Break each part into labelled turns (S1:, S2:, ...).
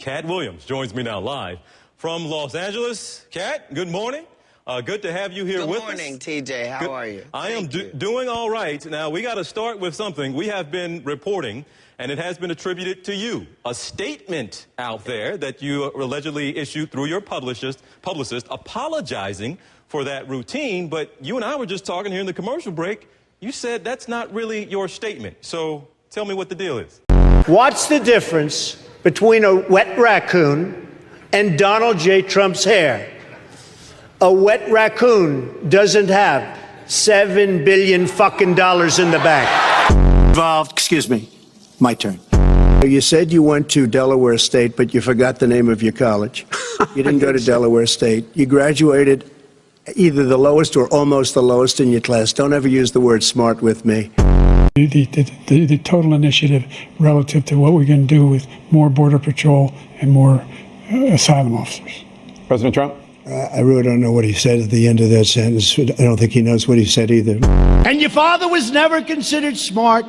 S1: Katt Williams joins me now live from Los Angeles. Katt, good morning. Good to have you here with us.
S2: Good morning, TJ. How are you?
S1: I am doing all right. Now, we got to start with something. We have been reporting, and it has been attributed to you, a statement out there that you allegedly issued through your publicist apologizing for that routine. But you and I were just talking here in the commercial break. You said that's not really your statement. So tell me what the deal is.
S3: What's the difference between a wet raccoon and Donald J. Trump's hair? A wet raccoon doesn't have $7 billion fucking dollars in the bank. Involved, excuse me, my turn. You said you went to Delaware State, but you forgot the name of your college. You didn't go to Delaware State. You graduated either the lowest or almost the lowest in your class. Don't ever use the word smart with me.
S4: The total initiative relative to what we're going to do with more Border Patrol and more asylum officers.
S5: President Trump?
S3: I really don't know what he said at the end of that sentence. I don't think he knows what he said either. And your father was never considered smart.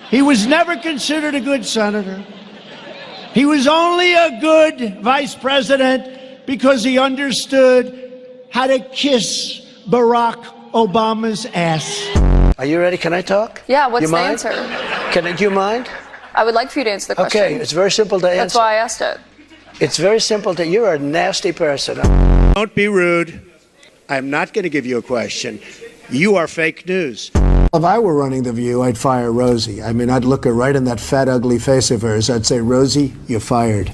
S3: He was never considered a good senator. He was only a good vice president because he understood how to kiss Barack Obama's ass. Are you ready? Can I talk?
S6: Yeah, what's the answer?
S3: Do you mind?
S6: I would like for you to answer the question.
S3: Okay, it's very simple to answer.
S6: That's why I asked it.
S3: It's very simple to, you're a nasty person. Don't be rude. I'm not going to give you a question. You are fake news. If I were running The View, I'd fire Rosie. I mean, I'd look her right in that fat, ugly face of hers. I'd say, Rosie, you're fired.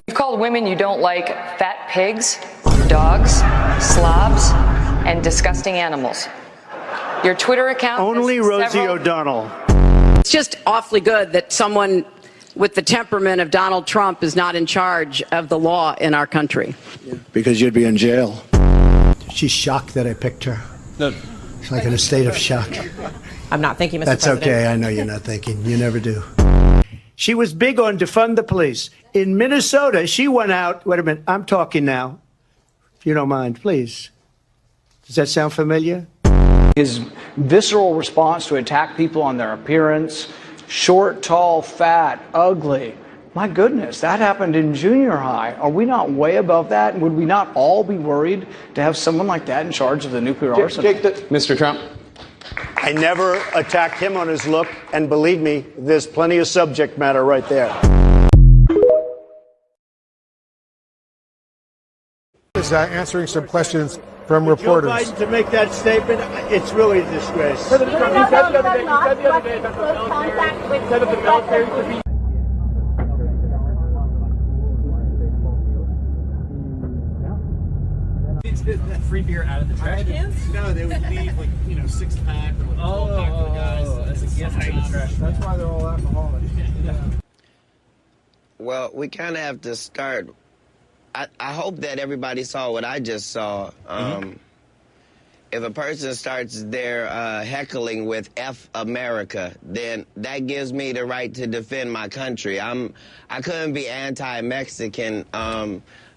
S6: You've called women you don't like fat pigs, dogs, slobs, and disgusting animals. Your Twitter account...
S3: Only Rosie O'Donnell.
S7: It's just awfully good that someone with the temperament of Donald Trump is not in charge of the law in our country.
S3: Yeah, because you'd be in jail. She's shocked that I picked her. No. She's like in a state of shock.
S8: I'm not thinking, Mr.
S3: That's
S8: President.
S3: okay. I know you're not thinking. You never do. She was big on defund the police. In Minnesota, she went out. Wait a minute. I'm talking now. If you don't mind, please. Does that sound familiar?
S9: His visceral response to attack people on their appearance, short, tall, fat, ugly. My goodness, that happened in junior high. Are we not way above that? Would we not all be worried to have someone like that in charge of the nuclear arsenal?
S5: Mr. Trump?
S3: I never attacked him on his look, and believe me, there's plenty of subject matter right there.
S10: Is answering some questions from reporters.
S3: Joe Biden to make that statement, it's really a disgrace.
S11: You said the other day that the military would be...
S12: Free beer out of the trash cans?
S10: No, they would leave, like, 6-pack or 12-pack for the guys.
S12: That's a gift to the trash.
S10: That's why they're all alcoholics. Yeah.
S2: Well, we kind of have to start. I hope that everybody saw what I just saw. If a person starts their heckling with F America, then that gives me the right to defend my country. I couldn't be anti-Mexican.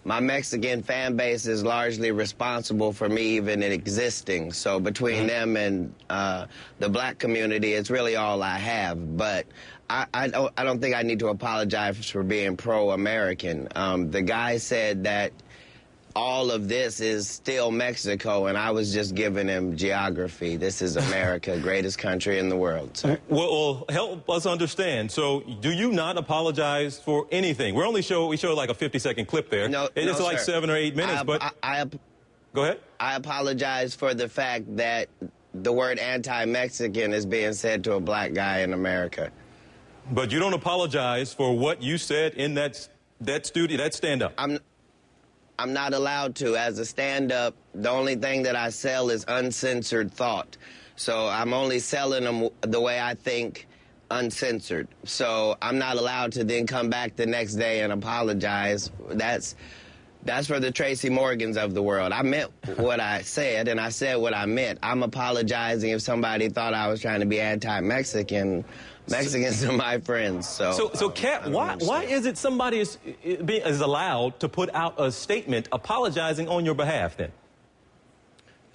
S2: My Mexican fan base is largely responsible for me even existing. So between them and the black community, it's really all I have. But I don't think I need to apologize for being pro-American. The guy said that all of this is still Mexico, and I was just giving him geography. This is America, greatest country in the world. So.
S1: Well, help us understand. So, do you not apologize for anything? We show like a 50-second clip there.
S2: No,
S1: it's like
S2: sir.
S1: 7 or 8 minutes. Go ahead.
S2: I apologize for the fact that the word anti-Mexican is being said to a black guy in America.
S1: But you don't apologize for what you said in that studio, that stand-up.
S2: I'm not allowed to. As a stand-up, the only thing that I sell is uncensored thought. So I'm only selling them the way I think, uncensored. So I'm not allowed to then come back the next day and apologize. That's for the Tracy Morgans of the world. I meant what I said, and I said what I meant. I'm apologizing if somebody thought I was trying to be anti-Mexican. Mexicans are my friends, so
S1: Katt, why is it somebody is allowed to put out a statement apologizing on your behalf then?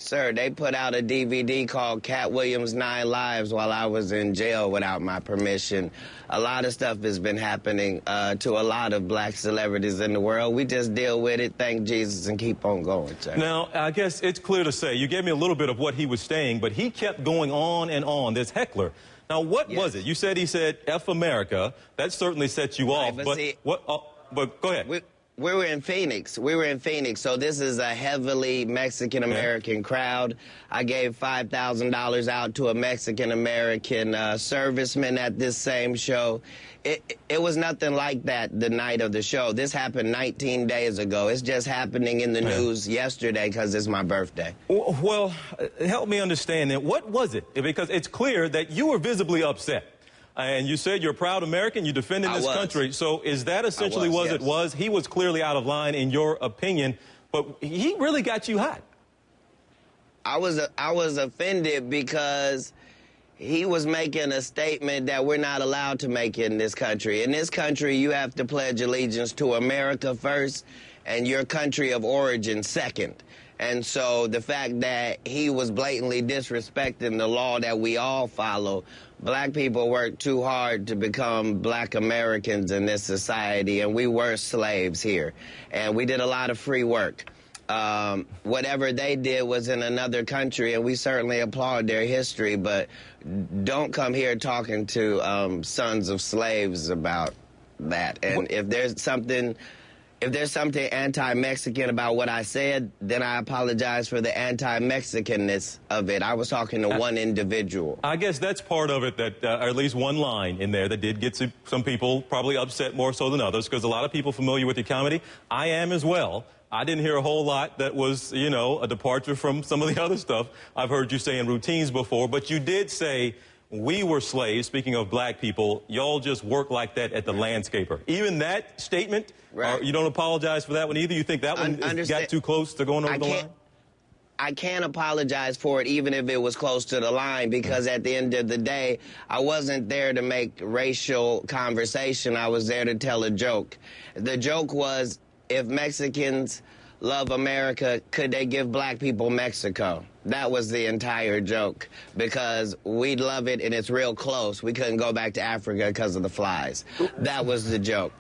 S2: Sir, they put out a DVD called Katt Williams' 9 Lives while I was in jail without my permission. A lot of stuff has been happening to a lot of black celebrities in the world. We just deal with it, thank Jesus, and keep on going, sir.
S1: Now, I guess it's clear to say, you gave me a little bit of what he was saying, but he kept going on and on, this heckler. Now, what was it? You said he said, F America. That certainly set you off. But,
S2: see,
S1: but go ahead.
S2: We were in Phoenix. So this is a heavily Mexican-American crowd. I gave $5,000 out to a Mexican-American serviceman at this same show. It was nothing like that the night of the show. This happened 19 days ago. It's just happening in the news yesterday because it's my birthday.
S1: Well, help me understand that. What was it? Because it's clear that you were visibly upset. And you said you're a proud American, you defended this country. So is that essentially what it was? He was clearly out of line in your opinion, but he really got you hot.
S2: I was offended because he was making a statement that we're not allowed to make in this country. In this country, you have to pledge allegiance to America first and your country of origin second. And so the fact that he was blatantly disrespecting the law that we all follow, black people worked too hard to become black Americans in this society, and we were slaves here. And we did a lot of free work. Whatever they did was in another country, and we certainly applaud their history, but don't come here talking to sons of slaves about that. And if there's something anti-Mexican about what I said, then I apologize for the anti-Mexicanness of it. I was talking to one individual.
S1: I guess that's part of it, that or at least one line in there that did get some people probably upset more so than others, because a lot of people familiar with your comedy. I am as well. I didn't hear a whole lot that was, you know, a departure from some of the other stuff I've heard you say in routines before, but you did say, we were slaves, speaking of black people, y'all just work like that at the landscaper. Even that statement, you don't apologize for that one either? You think that one got too close to going over the line?
S2: I can't apologize for it even if it was close to the line, because at the end of the day, I wasn't there to make racial conversation. I was there to tell a joke. The joke was, if Mexicans love America, could they give black people Mexico? That was the entire joke, because we'd love it and it's real close. We couldn't go back to Africa because of the flies. That was the joke.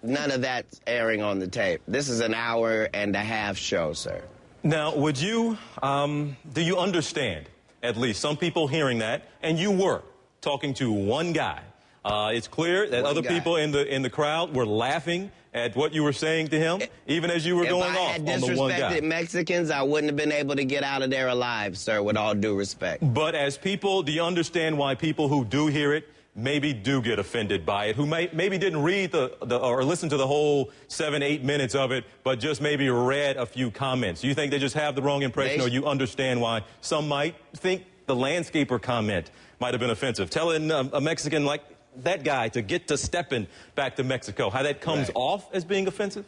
S2: None of that's airing on the tape. This is an hour-and-a-half show, sir.
S1: Now, would you, do you understand, at least some people hearing that, and you were talking to one guy. It's clear that other people in the crowd were laughing at what you were saying to him, even as you were going off on the one guy.
S2: If I had disrespected Mexicans, I wouldn't have been able to get out of there alive, sir, with all due respect.
S1: But as people, do you understand why people who do hear it maybe do get offended by it, who maybe didn't read or listen to the whole 7-8 minutes of it, but just maybe read a few comments? Do you think they just have the wrong impression, or you understand why some might think the landscaper comment might have been offensive? Telling a Mexican like that guy to get to stepping back to Mexico, how that comes off as being offensive?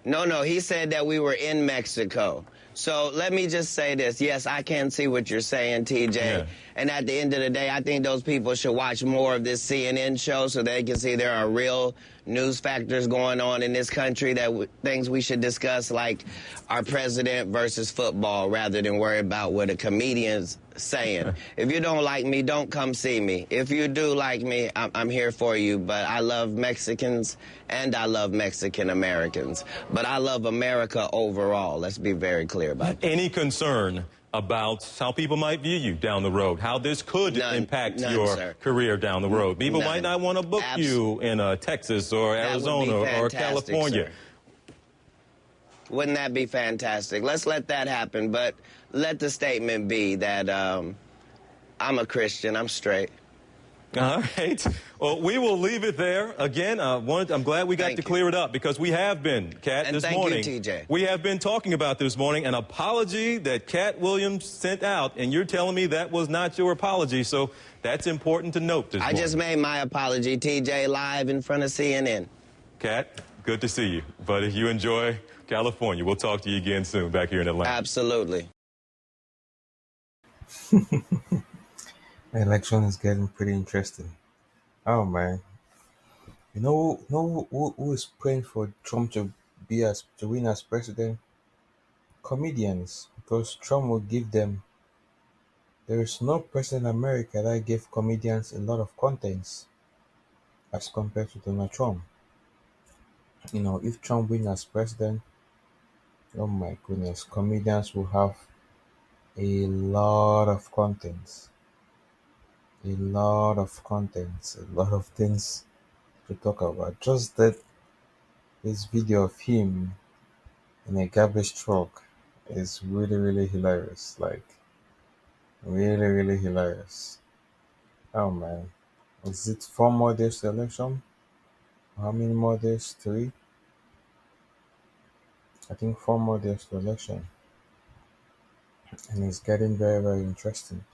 S2: No, he said that we were in Mexico. So let me just say this. Yes, I can see what you're saying, TJ. Yeah. And at the end of the day, I think those people should watch more of this CNN show so they can see there are real news factors going on in this country, things we should discuss, like our president versus football, rather than worry about what a comedian's saying. If you don't like me, don't come see me. If you do like me, I'm here for you. But I love Mexicans and I love Mexican Americans. But I love America overall. Let's be very clear about that.
S1: Any concern about how people might view you down the road, how this could impact your career down the road? People might not want to book you in Texas or Arizona or California.
S2: Sir. Wouldn't that be fantastic? Let's let that happen, but let the statement be that I'm a Christian, I'm straight.
S1: All right. Well, we will leave it there. Again, I'm glad we got to clear it up, because we have been, Katt, this morning.
S2: Thank you, TJ.
S1: We have been talking about this morning an apology that Katt Williams sent out, and you're telling me that was not your apology, so that's important to note this morning.
S2: I just made my apology, TJ, live in front of CNN.
S1: Katt, good to see you. But if you enjoy California, we'll talk to you again soon back here in Atlanta.
S2: Absolutely.
S5: The election is getting pretty interesting. Oh man, you know who is praying for Trump to win as president? Comedians. because Trump will give them. There is no president in America that gave comedians a lot of contents as compared to Donald Trump. If Trump wins as president, oh my goodness, comedians will have a lot of contents, a lot of things to talk about. Just that this video of him in a garbage truck is really, really hilarious. Like, really, really hilarious. Oh man. Is it 4 more days to election? How many more days? Three? I think 4 more days to election. And it's getting very, very interesting.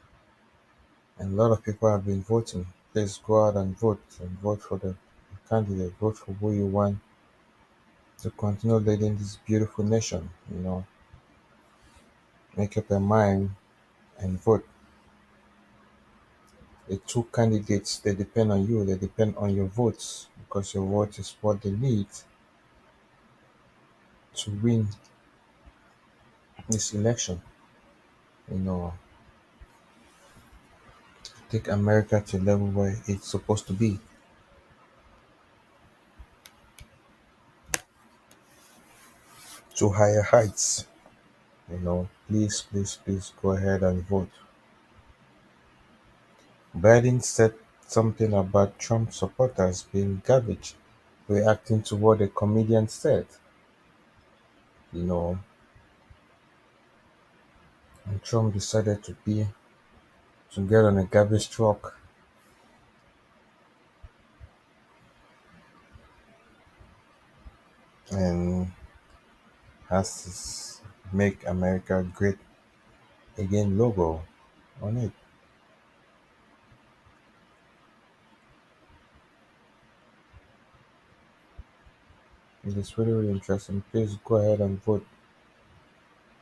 S5: And a lot of people have been voting. Please go out and vote for the candidate. Vote for who you want to continue leading this beautiful nation. Make up your mind and vote. The two candidates, they depend on you. They depend on your votes because your vote is what they need to win this election. You know, take America to the level where it's supposed to be. To higher heights. Please, please, please go ahead and vote. Biden said something about Trump supporters being garbage, reacting to what the comedian said. You know, and Trump decided to get on a garbage truck and has this "Make America Great Again" logo on it. It is really, really interesting. Please go ahead and vote.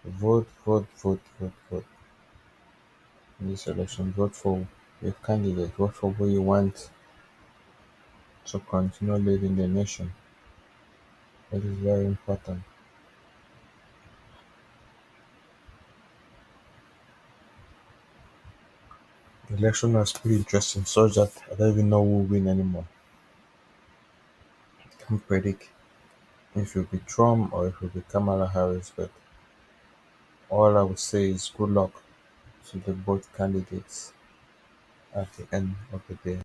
S5: Vote, vote, vote, vote, vote. In this election, vote for your candidate. Vote for who you want to continue leading the nation. It is very important. The election was pretty interesting, such that I don't even know who will win anymore. I can't predict if it will be Trump or if it will be Kamala Harris, but all I would say is good luck to the both candidates at the end of the day.